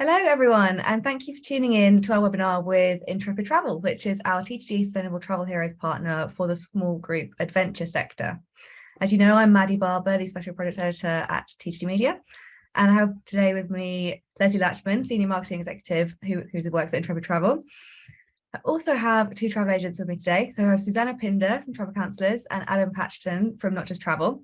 Hello, everyone, and thank you for tuning in to our webinar with Intrepid Travel, which is our TTG Sustainable Travel Heroes partner for the small group adventure sector. As you know, I'm Maddie Barber, the Special Projects Editor at TTG Media, and I have today with me Leslie Latchman, Senior Marketing Executive, who works at Intrepid Travel. I also have two travel agents with me today. So I have Susanna Pinder from Travel Counsellors and Adam Patchton from Not Just Travel.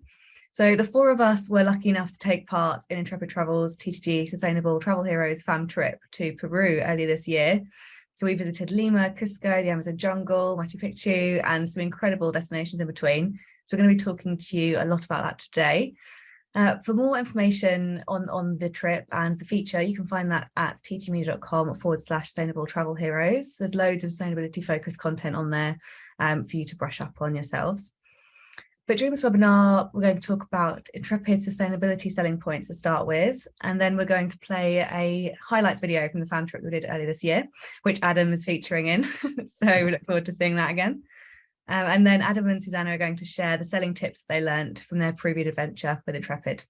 So the four of us were lucky enough to take part in Intrepid Travel's TTG Sustainable Travel Heroes fam trip to Peru earlier this year. So we visited Lima, Cusco, the Amazon jungle, Machu Picchu, and some incredible destinations in between. So we're going to be talking to you a lot about that today. For more information on the trip and the feature, you can find that at ttgmedia.com/sustainable travel heroes. There's loads of sustainability focused content on there for you to brush up on yourselves. But during this webinar, we're going to talk about Intrepid sustainability selling points to start with, and then we're going to play a highlights video from the fam trip we did earlier this year, which Adam is featuring in. So we look forward to seeing that again. And then Adam and Susanna are going to share the selling tips they learned from their Peruvian adventure with Intrepid.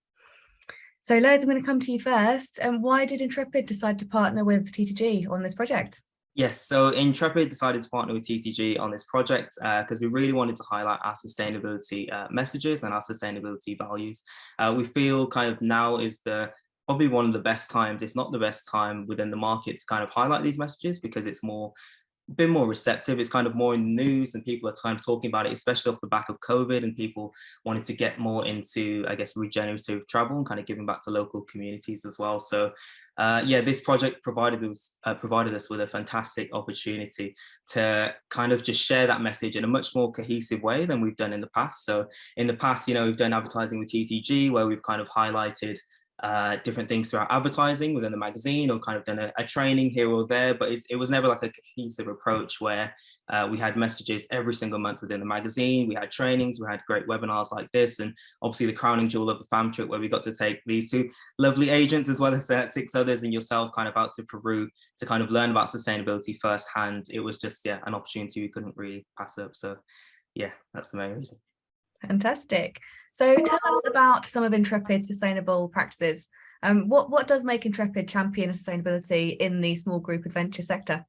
So Les, I'm going to come to you first. Why did Intrepid decide to partner with TTG on this project? Yes, so Intrepid decided to partner with TTG on this project because we really wanted to highlight our sustainability messages and our sustainability values. We feel kind of now is probably one of the best times, if not the best time within the market to kind of highlight these messages because it's been more receptive. It's kind of more in the news and people are kind of talking about it, especially off the back of COVID and people wanted to get more into, I guess, regenerative travel and kind of giving back to local communities as well. So this project provided us with a fantastic opportunity to kind of just share that message in a much more cohesive way than we've done in the past. So in the past, we've done advertising with TTG where we've kind of highlighted different things through our advertising within the magazine or kind of done a training here or there, but it was never like a cohesive approach where we had messages every single month within the magazine, we had trainings, we had great webinars like this, and obviously the crowning jewel of the fam trip where we got to take these two lovely agents as well as 6 others and yourself kind of out to Peru to kind of learn about sustainability firsthand. It was just an opportunity we couldn't really pass up. So yeah, that's the main reason. Fantastic. So tell us about some of Intrepid's sustainable practices. What does make Intrepid champion sustainability in the small group adventure sector?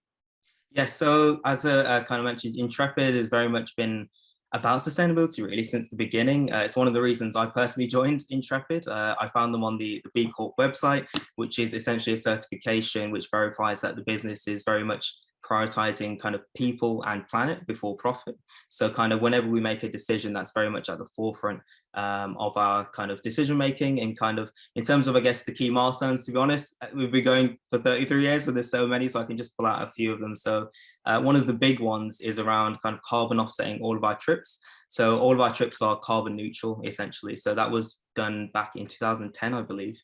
Yes, so as I kind of mentioned, Intrepid has very much been about sustainability really since the beginning. It's one of the reasons I personally joined Intrepid. I found them on the B Corp website, which is essentially a certification which verifies that the business is very much prioritizing kind of people and planet before profit. So kind of whenever we make a decision, that's very much at the forefront of our kind of decision making and kind of in terms of, I guess, the key milestones. To be honest, we've been going for 33 years, so there's so many, so I can just pull out a few of them. So one of the big ones is around kind of carbon offsetting all of our trips. So all of our trips are carbon neutral, essentially. So that was done back in 2010, I believe,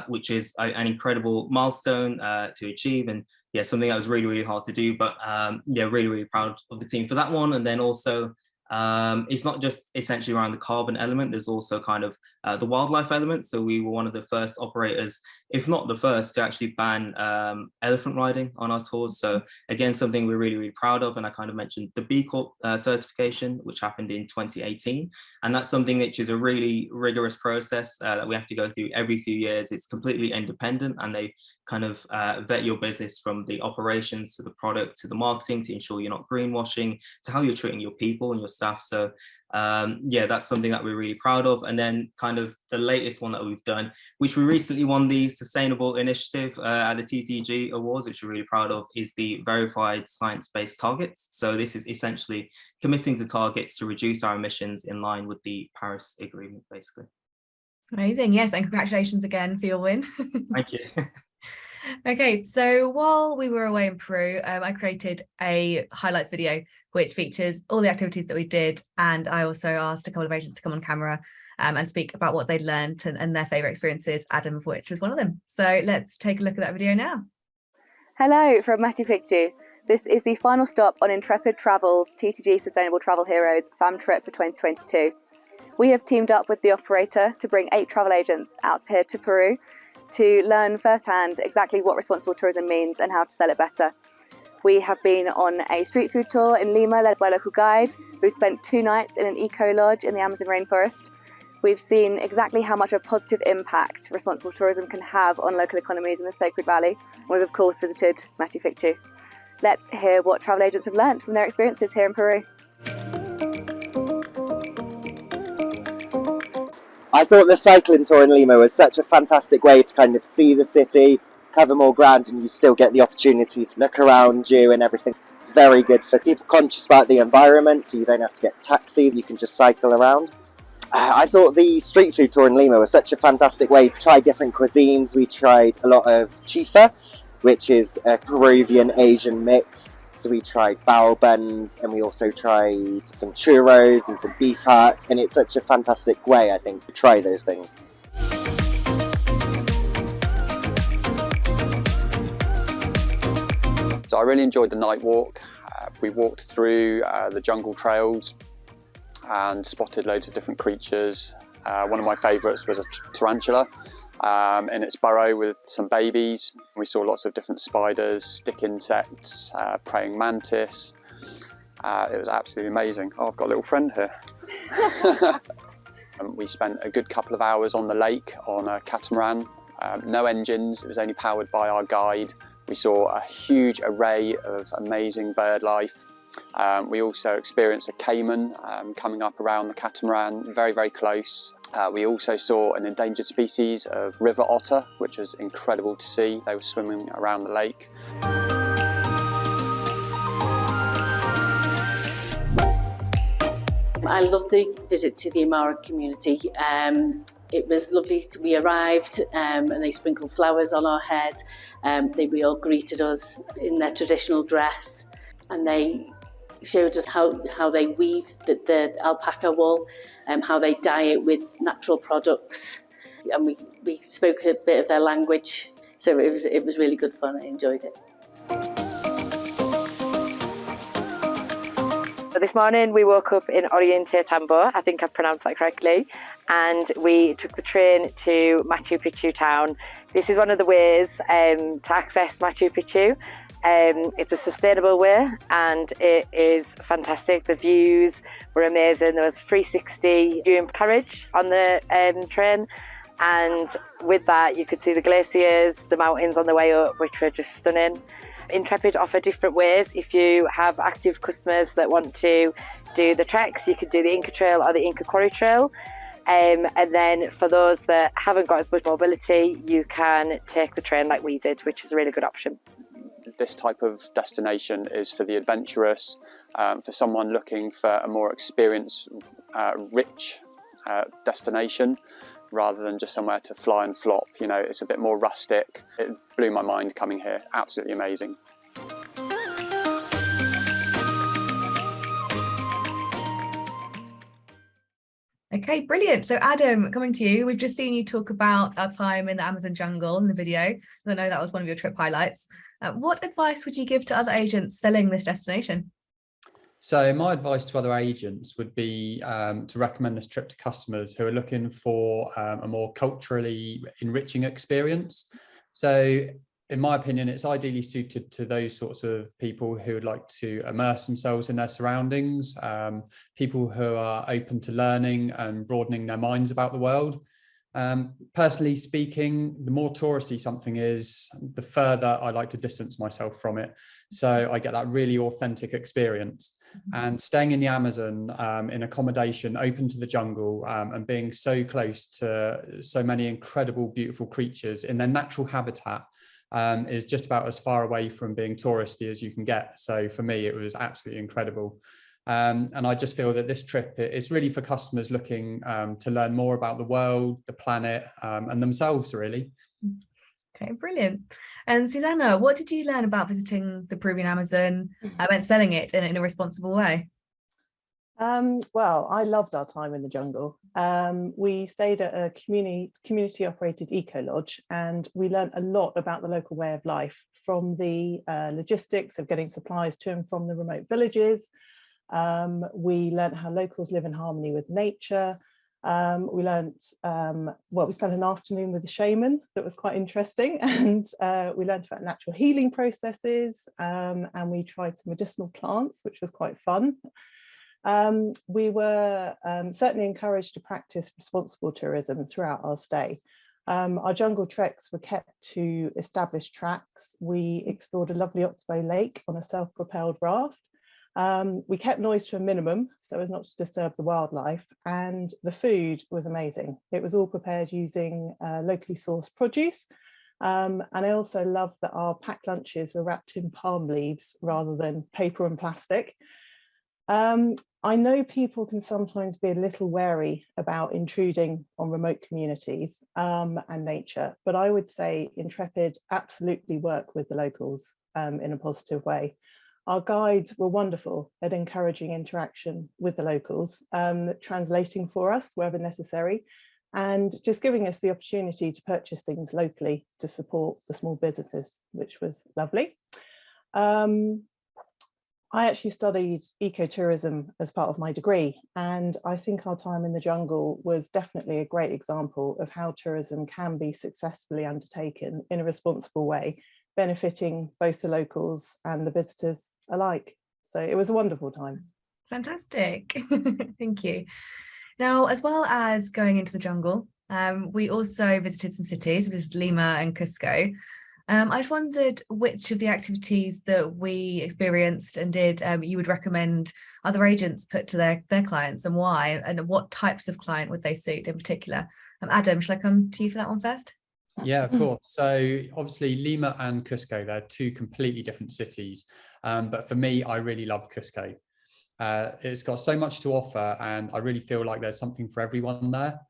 which is an incredible milestone to achieve. And something that was really, really hard to do, but really, really proud of the team for that one. And then also, it's not just essentially around the carbon element, there's also kind of the wildlife element. So we were one of the first operators, if not the first, to actually ban elephant riding on our tours. So again, something we're really, really proud of. And I kind of mentioned the B Corp certification, which happened in 2018. And that's something which is a really rigorous process that we have to go through every few years. It's completely independent and they kind of vet your business from the operations to the product to the marketing to ensure you're not greenwashing to how you're treating your people and your staff. So that's something that we're really proud of. And then kind of the latest one that we've done, which we recently won the Sustainable Initiative at the TTG Awards, which we're really proud of, is the verified science-based targets. So this is essentially committing to targets to reduce our emissions in line with the Paris Agreement, basically. Amazing. Yes, and congratulations again for your win. Thank you. Okay, so while we were away in Peru, I created a highlights video which features all the activities that we did, and I also asked a couple of agents to come on camera and speak about what they'd learned and their favourite experiences, Adam of which was one of them. So let's take a look at that video now. Hello from Machu Picchu. This is the final stop on Intrepid Travel's TTG Sustainable Travel Heroes fam trip for 2022. We have teamed up with the operator to bring 8 travel agents out here to Peru to learn firsthand exactly what responsible tourism means and how to sell it better. We have been on a street food tour in Lima led by a local guide who spent 2 nights in an eco lodge in the Amazon rainforest. We've seen exactly how much a positive impact responsible tourism can have on local economies in the Sacred Valley. We've of course visited Machu Picchu. Let's hear what travel agents have learned from their experiences here in Peru. I thought the cycling tour in Lima was such a fantastic way to kind of see the city, cover more ground, and you still get the opportunity to look around you and everything. It's very good for people conscious about the environment, so you don't have to get taxis, you can just cycle around. I thought the street food tour in Lima was such a fantastic way to try different cuisines. We tried a lot of chifa, which is a Peruvian Asian mix. So we tried bao buns, and we also tried some churros and some beef hearts, and it's such a fantastic way, I think, to try those things. So I really enjoyed the night walk. We walked through the jungle trails and spotted loads of different creatures. One of my favourites was a tarantula in its burrow with some babies. We saw lots of different spiders, stick insects, praying mantis. It was absolutely amazing. Oh, I've got a little friend here. We spent a good couple of hours on the lake on a catamaran. No engines, it was only powered by our guide. We saw a huge array of amazing bird life. We also experienced a caiman coming up around the catamaran, very, very close. We also saw an endangered species of river otter, which was incredible to see. They were swimming around the lake. I loved the visit to the Amara community. It was lovely. We arrived and they sprinkled flowers on our head. We all greeted us in their traditional dress, and they showed us how they weave the alpaca wool, how they dye it with natural products, and we spoke a bit of their language. So it was really good fun. I enjoyed it. This morning we woke up in Oriente Tambo, I think I've pronounced that correctly, and we took the train to Machu Picchu town. This is one of the ways to access Machu Picchu. It's a sustainable way and it is fantastic. The views were amazing. There was 360 view carriage on the train, and with that you could see the glaciers, the mountains on the way up, which were just stunning. Intrepid offer different ways. If you have active customers that want to do the treks, you could do the Inca Trail or the Inca Quarry Trail. And then for those that haven't got as much mobility, you can take the train like we did, which is a really good option. This type of destination is for the adventurous, for someone looking for a more experience rich destination, rather than just somewhere to fly and flop. You know, it's a bit more rustic. It blew my mind coming here. Absolutely amazing. Okay, brilliant. So Adam, coming to you, we've just seen you talk about our time in the Amazon jungle in the video. I know that was one of your trip highlights. What advice would you give to other agents selling this destination? So my advice to other agents would be to recommend this trip to customers who are looking for a more culturally enriching experience. So in my opinion, it's ideally suited to those sorts of people who would like to immerse themselves in their surroundings, people who are open to learning and broadening their minds about the world. Personally speaking, the more touristy something is, the further I like to distance myself from it. So I get that really authentic experience. And staying in the Amazon in accommodation open to the jungle and being so close to so many incredible, beautiful creatures in their natural habitat is just about as far away from being touristy as you can get. So for me, it was absolutely incredible. And I just feel that this trip is really for customers looking to learn more about the world, the planet, and themselves, really. Okay, brilliant. And Susanna, what did you learn about visiting the Peruvian Amazon and selling it in a responsible way? Well, I loved our time in the jungle. We stayed at a community operated eco lodge, and we learned a lot about the local way of life, from the logistics of getting supplies to and from the remote villages. We learned how locals live in harmony with nature. We learned, we spent an afternoon with a shaman that was quite interesting, and we learned about natural healing processes, and we tried some medicinal plants, which was quite fun. We were certainly encouraged to practice responsible tourism throughout our stay. Our jungle treks were kept to established tracks. We explored a lovely Oxbow Lake on a self-propelled raft. We kept noise to a minimum so as not to disturb the wildlife, and the food was amazing. It was all prepared using locally sourced produce. And I also loved that our packed lunches were wrapped in palm leaves rather than paper and plastic. I know people can sometimes be a little wary about intruding on remote communities and nature, but I would say Intrepid absolutely work with the locals in a positive way. Our guides were wonderful at encouraging interaction with the locals, translating for us wherever necessary, and just giving us the opportunity to purchase things locally to support the small businesses, which was lovely. I actually studied ecotourism as part of my degree, and I think our time in the jungle was definitely a great example of how tourism can be successfully undertaken in a responsible way, benefiting both the locals and the visitors alike. So it was a wonderful time. Fantastic. Thank you. Now, as well as going into the jungle, we also visited some cities. We visited Lima and Cusco. I just wondered which of the activities that we experienced and did you would recommend other agents put to their clients, and why, and what types of client would they suit in particular? Adam, shall I come to you for that one first? Yeah, of course. So obviously Lima and Cusco, they're two completely different cities. But for me, I really love Cusco. It's got so much to offer, and I really feel like there's something for everyone there.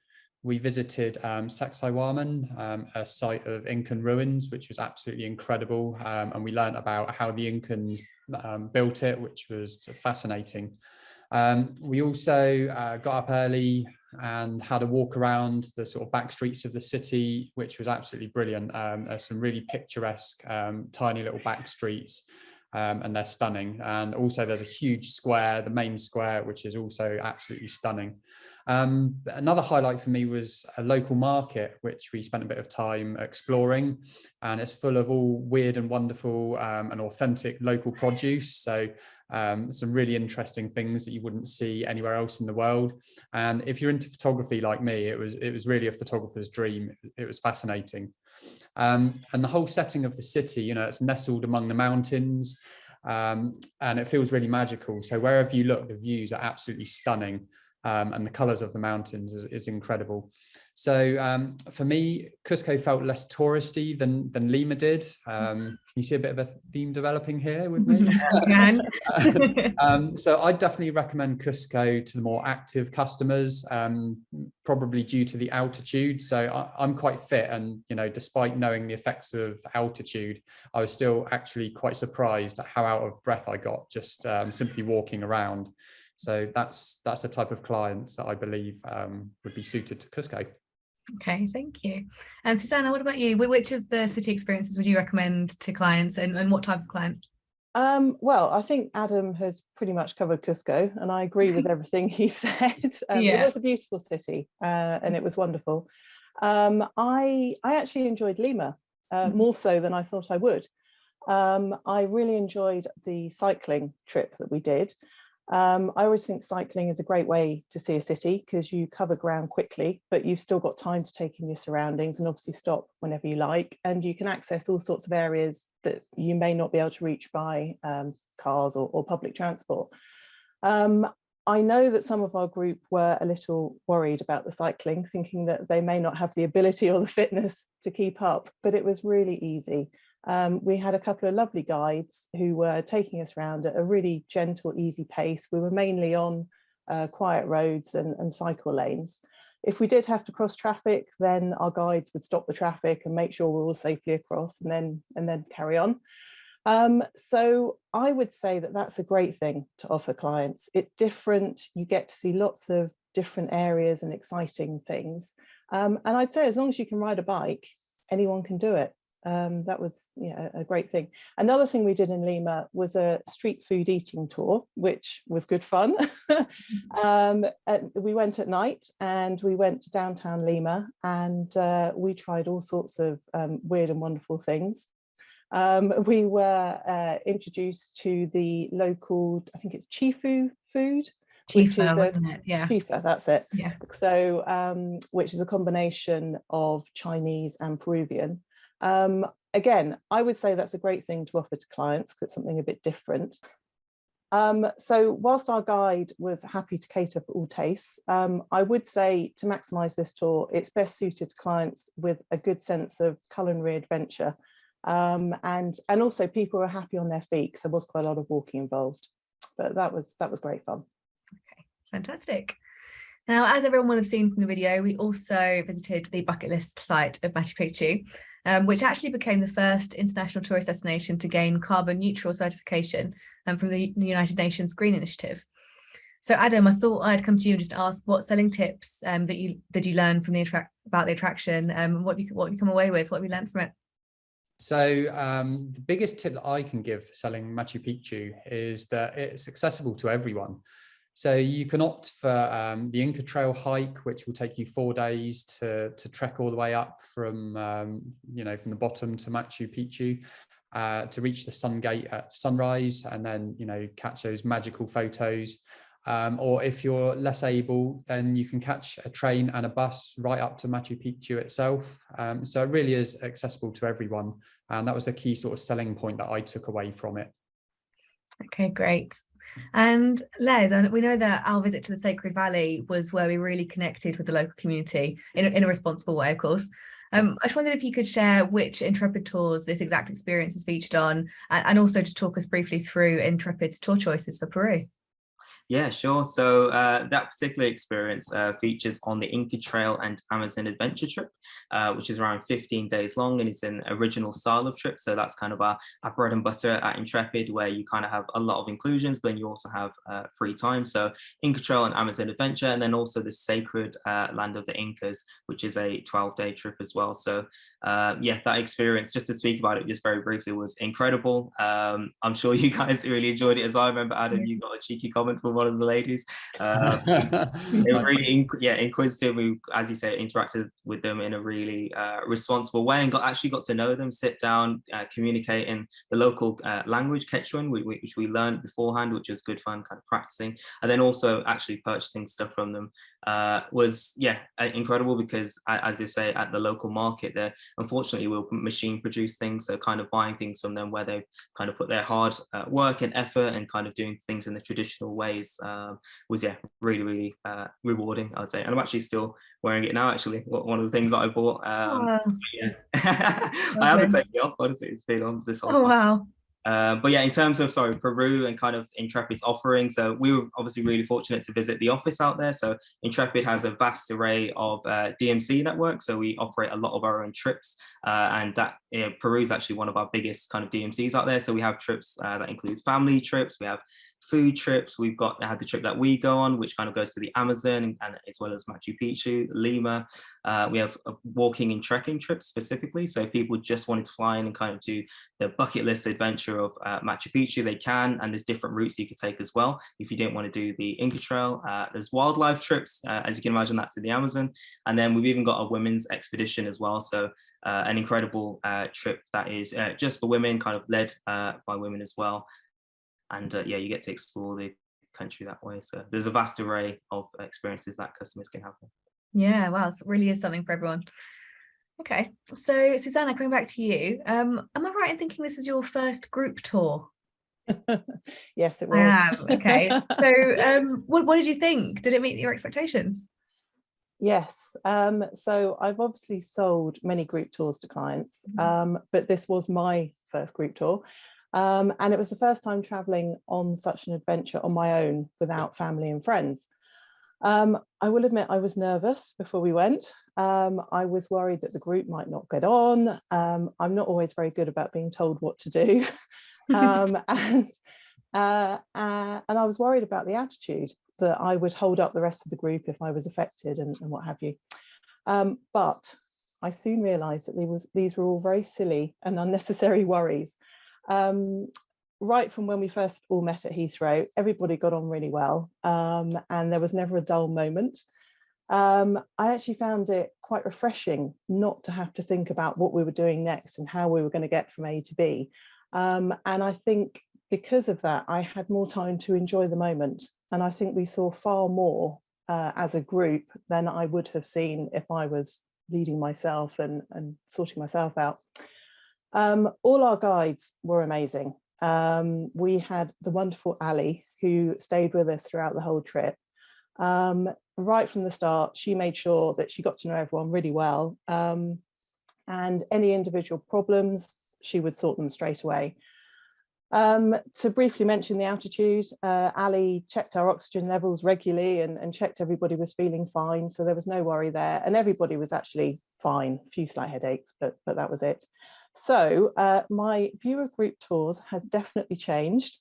We visited Sacsayhuaman, a site of Incan ruins, which was absolutely incredible. And we learned about how the Incans built it, which was fascinating. We also got up early and had a walk around the sort of back streets of the city, which was absolutely brilliant. There's some really picturesque, tiny little back streets, and they're stunning. And also there's a huge square, the main square, which is also absolutely stunning. Another highlight for me was a local market, which we spent a bit of time exploring, and it's full of all weird and wonderful and authentic local produce. So some really interesting things that you wouldn't see anywhere else in the world. And if you're into photography like me, it was really a photographer's dream. It was fascinating. And the whole setting of the city, you know, it's nestled among the mountains, and it feels really magical. So wherever you look, the views are absolutely stunning. And the colours of the mountains is incredible. So for me, Cusco felt less touristy than Lima did. Can you see a bit of a theme developing here with me? So I'd definitely recommend Cusco to the more active customers, probably due to the altitude. So I'm quite fit, and you know, despite knowing the effects of altitude, I was still actually quite surprised at how out of breath I got just simply walking around. So that's the type of clients that I believe would be suited to Cusco. Okay, thank you. And Susanna, what about you? Which of the city experiences would you recommend to clients, and what type of client? Well, I think Adam has pretty much covered Cusco, and I agree with everything he said. It was a beautiful city, and it was wonderful. I actually enjoyed Lima more so than I thought I would. I really enjoyed the cycling trip that we did. I always think cycling is a great way to see a city because you cover ground quickly, but you've still got time to take in your surroundings and obviously stop whenever you like. And you can access all sorts of areas that you may not be able to reach by cars or public transport. I know that some of our group were a little worried about the cycling, thinking that they may not have the ability or the fitness to keep up, but it was really easy. We had a couple of lovely guides who were taking us around at a really gentle, easy pace. We were mainly on quiet roads and cycle lanes. If we did have to cross traffic, then our guides would stop the traffic and make sure we're all safely across, and then carry on. So I would say that that's a great thing to offer clients. It's different. You get to see lots of different areas and exciting things. And I'd say as long as you can ride a bike, anyone can do it. That was a great thing. Another thing we did in Lima was a street food eating tour, which was good fun. We went at night and we went to downtown Lima, and we tried all sorts of weird and wonderful things. We were introduced to the local, I think it's Chifu food, which is wasn't it? Yeah. Chifa, that's it. Yeah. So, which is a combination of Chinese and Peruvian. Again, I would say that's a great thing to offer to clients because it's something a bit different. So whilst our guide was happy to cater for all tastes, I would say to maximise this tour, it's best suited to clients with a good sense of culinary adventure. And also people were happy on their feet because there was quite a lot of walking involved. But that was great fun. Okay, fantastic. Now, as everyone will have seen from the video, we also visited the bucket list site of Machu Picchu, which actually became the first international tourist destination to gain carbon neutral certification from the United Nations Green Initiative. So Adam, I thought I'd come to you and just ask what selling tips did you learn from about the attraction, what have you come away with, what have you learned from it? So the biggest tip that I can give for selling Machu Picchu is that it's accessible to everyone. So you can opt for the Inca Trail hike, which will take you 4 days to trek all the way up from, from the bottom to Machu Picchu to reach the sun gate at sunrise and then, catch those magical photos. Or if you're less able, then you can catch a train and a bus right up to Machu Picchu itself. So it really is accessible to everyone. And that was the key sort of selling point that I took away from it. Okay, great. And Les, we know that our visit to the Sacred Valley was where we really connected with the local community in a responsible way, of course. I just wondered if you could share which Intrepid tours this exact experience is featured on, and also just talk us briefly through Intrepid's tour choices for Peru. Yeah, sure. So that particular experience features on the Inca Trail and Amazon adventure trip, which is around 15 days long, and it's an original style of trip. So that's kind of our bread and butter at Intrepid, where you kind of have a lot of inclusions, but then you also have free time. So Inca Trail and Amazon adventure, and then also the Sacred Land of the Incas, which is a 12-day trip as well. So yeah, that experience, just to speak about it just very briefly, was incredible. I'm sure you guys really enjoyed it as well. I remember, Adam, you got a cheeky comment from one of the ladies. They were really inquisitive. We, as you say, interacted with them in a really responsible way and actually got to know them, sit down, communicate in the local language, Quechuan, which we learned beforehand, which was good fun, kind of practicing, and then also actually purchasing stuff from them was incredible, because as they say, at the local market, there unfortunately will machine produce things, so kind of buying things from them where they kind of put their hard work and effort and kind of doing things in the traditional ways was really rewarding, I'd say. And I'm actually still wearing it now, actually, one of the things that I bought. Yeah. I haven't taken it off, honestly. It's been on this whole time. Wow. But yeah, in terms of Peru and kind of Intrepid's offering, so we were obviously really fortunate to visit the office out there. So Intrepid has a vast array of DMC networks, so we operate a lot of our own trips, and that Peru is actually one of our biggest kind of DMCs out there. So we have trips that include family trips, we have food trips, we've had the trip that we go on, which kind of goes to the Amazon and as well as Machu Picchu, Lima. We have a walking and trekking trips specifically, so if people just wanted to fly in and kind of do the bucket list adventure of Machu Picchu, they can, and there's different routes you could take as well if you didn't want to do the Inca Trail. There's wildlife trips, as you can imagine, that's in the Amazon, and then we've even got a women's expedition as well, so an incredible trip that is just for women, kind of led by women as well. And yeah, you get to explore the country that way. So there's a vast array of experiences that customers can have. Yeah, wow, it really is something for everyone. Okay, so Susanna, coming back to you, am I right in thinking this is your first group tour? Yes, it was. I am. Okay, so what did you think? Did it meet your expectations? Yes, so I've obviously sold many group tours to clients, but this was my first group tour. And it was the first time traveling on such an adventure on my own without family and friends. I will admit I was nervous before we went. I was worried that the group might not get on. I'm not always very good about being told what to do. And I was worried about the attitude that I would hold up the rest of the group if I was affected and what have you. But I soon realised that these were all very silly and unnecessary worries. Right from when we first all met at Heathrow, everybody got on really well, and there was never a dull moment. I actually found it quite refreshing not to have to think about what we were doing next and how we were going to get from A to B. And I think because of that, I had more time to enjoy the moment. And I think we saw far more as a group than I would have seen if I was leading myself and sorting myself out. All our guides were amazing. We had the wonderful Ali, who stayed with us throughout the whole trip. Right from the start, she made sure that she got to know everyone really well. And any individual problems, she would sort them straight away. To briefly mention the altitude, Ali checked our oxygen levels regularly and checked everybody was feeling fine. So there was no worry there. And everybody was actually fine, a few slight headaches, but that was it. So my view of group tours has definitely changed.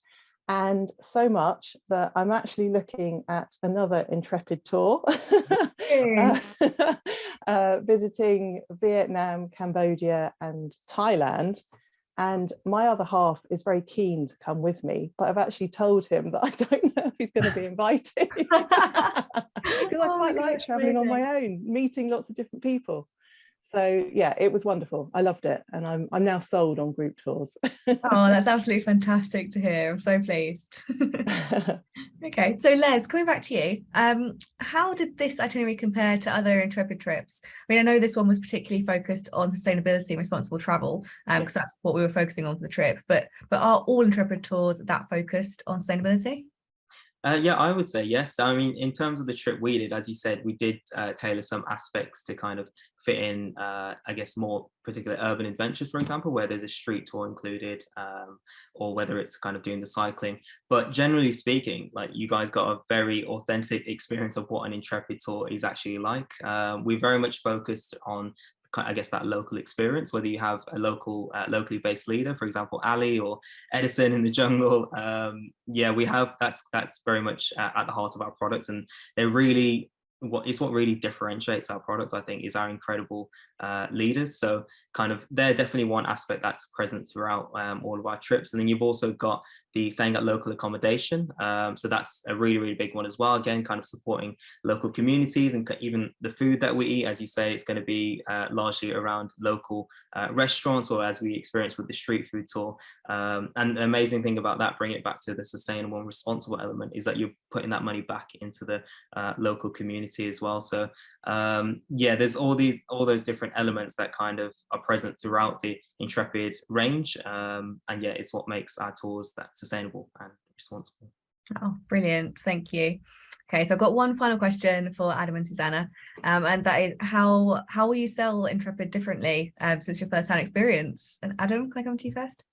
And so much that I'm actually looking at another Intrepid tour, visiting Vietnam, Cambodia and Thailand. And my other half is very keen to come with me, but I've actually told him that I don't know if he's going to be invited because I quite like traveling on my own, meeting lots of different people. So yeah, it was wonderful. I loved it, and I'm now sold on group tours. Oh, that's absolutely fantastic to hear. I'm so pleased. Okay, so Les, coming back to you, how did this itinerary compare to other Intrepid trips? I mean, I know this one was particularly focused on sustainability and responsible travel, because that's what we were focusing on for the trip. But are all Intrepid tours that focused on sustainability? Yeah, I would say yes. I mean, in terms of the trip we did, as you said, we did tailor some aspects to kind of fit in, I guess, more particular urban adventures, for example, where there's a street tour included, or whether it's kind of doing the cycling. But generally speaking, like, you guys got a very authentic experience of what an Intrepid tour is actually like. We very much focused on, I guess, that local experience, whether you have a locally based leader, for example, Ali or Edison in the jungle. Yeah, we have, that's very much at the heart of our products, and they're really what really differentiates our products, I think, is our incredible leaders. So kind of, they're definitely one aspect that's present throughout all of our trips. And then you've also got the staying at local accommodation. So that's a really, really big one as well. Again, kind of supporting local communities, and even the food that we eat, as you say, it's going to be largely around local restaurants, or as we experienced with the street food tour. And the amazing thing about that, bringing it back to the sustainable and responsible element, is that you're putting that money back into the local community as well. So yeah, there's all those different elements that kind of are present throughout the Intrepid range, and yeah, it's what makes our tours that sustainable and responsible. Oh, brilliant, thank you. Okay, so I've got one final question for Adam and Susanna, and that is, how will you sell Intrepid differently since your first-hand experience? And Adam, can I come to you first?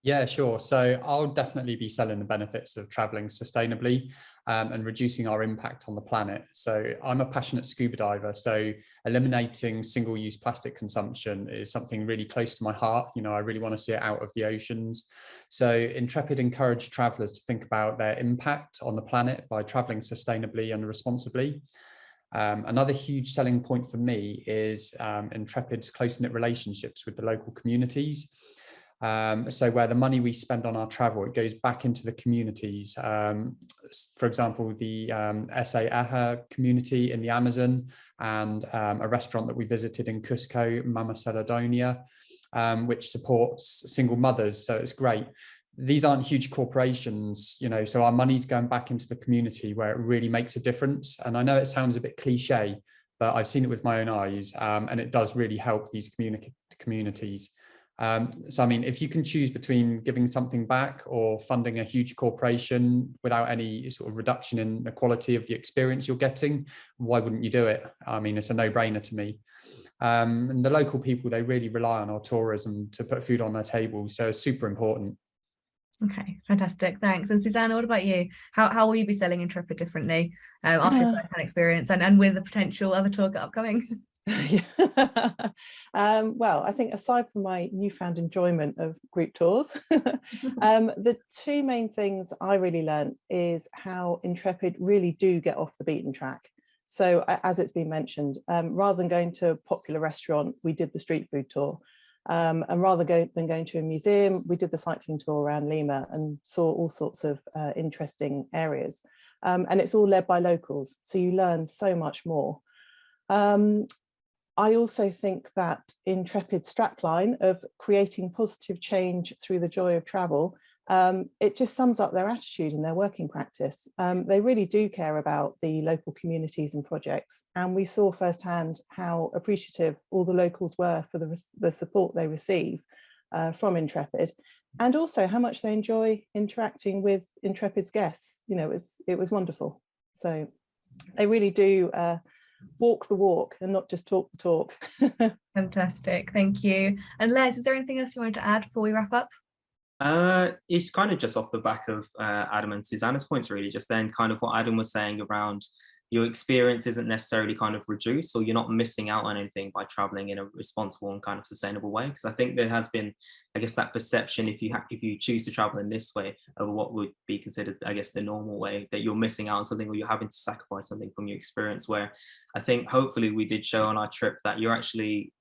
Yeah, sure. So I'll definitely be selling the benefits of traveling sustainably and reducing our impact on the planet. So I'm a passionate scuba diver, so eliminating single-use plastic consumption is something really close to my heart. You know, I really want to see it out of the oceans. So Intrepid encourage travelers to think about their impact on the planet by traveling sustainably and responsibly. Another huge selling point for me is Intrepid's close-knit relationships with the local communities. So where the money we spend on our travel, it goes back into the communities. For example, the SA Aja community in the Amazon, and a restaurant that we visited in Cusco, Mama Celedonia, which supports single mothers. So it's great. These aren't huge corporations, you know, so our money's going back into the community where it really makes a difference. And I know it sounds a bit cliche, but I've seen it with my own eyes, and it does really help these communities. So, I mean, if you can choose between giving something back or funding a huge corporation without any sort of reduction in the quality of the experience you're getting, why wouldn't you do it? I mean, it's a no-brainer to me. And the local people, they really rely on our tourism to put food on their table. So it's super important. Okay, fantastic, thanks. And Susanna, what about you? How will you be selling Intrepid differently after your first-hand experience and with the potential other tour upcoming? Well, I think aside from my newfound enjoyment of group tours, the two main things I really learned is how Intrepid really do get off the beaten track. So as it's been mentioned, rather than going to a popular restaurant, we did the street food tour. And rather than going to a museum, we did the cycling tour around Lima and saw all sorts of interesting areas. And it's all led by locals, so you learn so much more. I also think that Intrepid's strapline of creating positive change through the joy of travel, it just sums up their attitude and their working practice. They really do care about the local communities and projects, and we saw firsthand how appreciative all the locals were for the support they receive from Intrepid, and also how much they enjoy interacting with Intrepid's guests. You know, it was wonderful. So they really do walk the walk and not just talk the talk. Fantastic, thank you. And Les, is there anything else you wanted to add before we wrap up? It's kind of just off the back of Adam and Susanna's points, really, just then kind of what Adam was saying around your experience isn't necessarily kind of reduced, or you're not missing out on anything by traveling in a responsible and kind of sustainable way. Because I think there has been, I guess, that perception, if you choose to travel in this way, of what would be considered, I guess, the normal way, that you're missing out on something or you're having to sacrifice something from your experience, where I think hopefully we did show on our trip that you're actually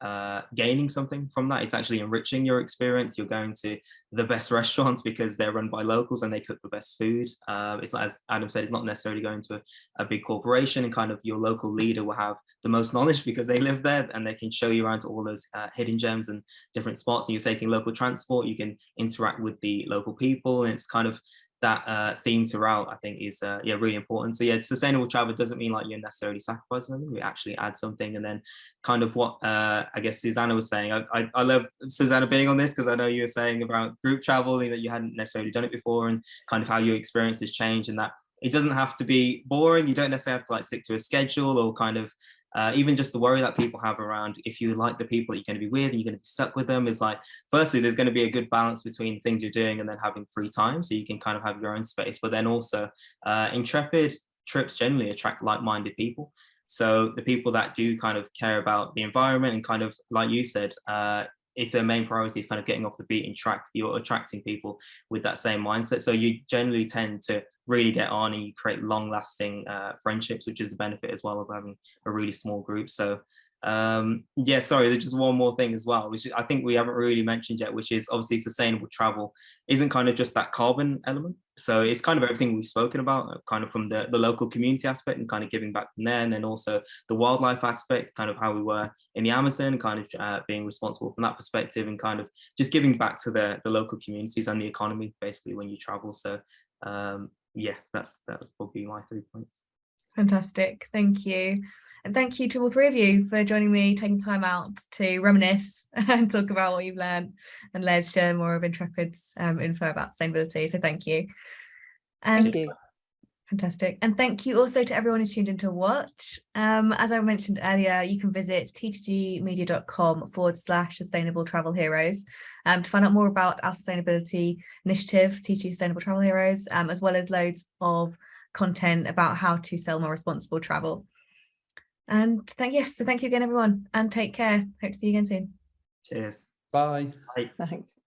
gaining something from that. It's actually enriching your experience. You're going to the best restaurants because they're run by locals and they cook the best food. It's not, as Adam said, it's not necessarily going to a big corporation, and kind of your local leader will have the most knowledge because they live there and they can show you around to all those hidden gems and different spots. And you're taking local transport, you can interact with the local people, and it's kind of that theme throughout, I think, is really important. So yeah, sustainable travel doesn't mean like you're necessarily sacrificing something. We actually add something. And then kind of what I guess Susanna was saying, I love Susanna being on this, because I know you were saying about group travel, that you hadn't necessarily done it before, and kind of how your experiences change, and that it doesn't have to be boring. You don't necessarily have to like stick to a schedule, or kind of even just the worry that people have around, if you like the people that you're going to be with and you're going to be stuck with them, is like, firstly, there's going to be a good balance between things you're doing and then having free time, so you can kind of have your own space. But then also Intrepid trips generally attract like-minded people. So the people that do kind of care about the environment, and kind of, like you said, if their main priority is kind of getting off the beaten track, you're attracting people with that same mindset. So you generally tend to really get on, and you create long-lasting friendships, which is the benefit as well of having a really small group. So yeah, sorry, there's just one more thing as well, which I think we haven't really mentioned yet, which is obviously sustainable travel isn't kind of just that carbon element. So it's kind of everything we've spoken about, kind of from the local community aspect and kind of giving back from there, and then also the wildlife aspect, kind of how we were in the Amazon, kind of being responsible from that perspective, and kind of just giving back to the local communities and the economy basically when you travel. So yeah, that was probably my 3 points. Fantastic, thank you. And thank you to all three of you for joining me, taking time out to reminisce and talk about what you've learned, and let's share more of Intrepid's info about sustainability. So thank you. And Thank you. Fantastic. And thank you also to everyone who's tuned in to watch. As I mentioned earlier, you can visit ttgmedia.com/sustainable travel heroes to find out more about our sustainability initiative, TTG Sustainable Travel Heroes, as well as loads of content about how to sell more responsible travel. And thank you again, everyone, and take care. Hope to see you again soon. Cheers. Bye. Bye. Thanks.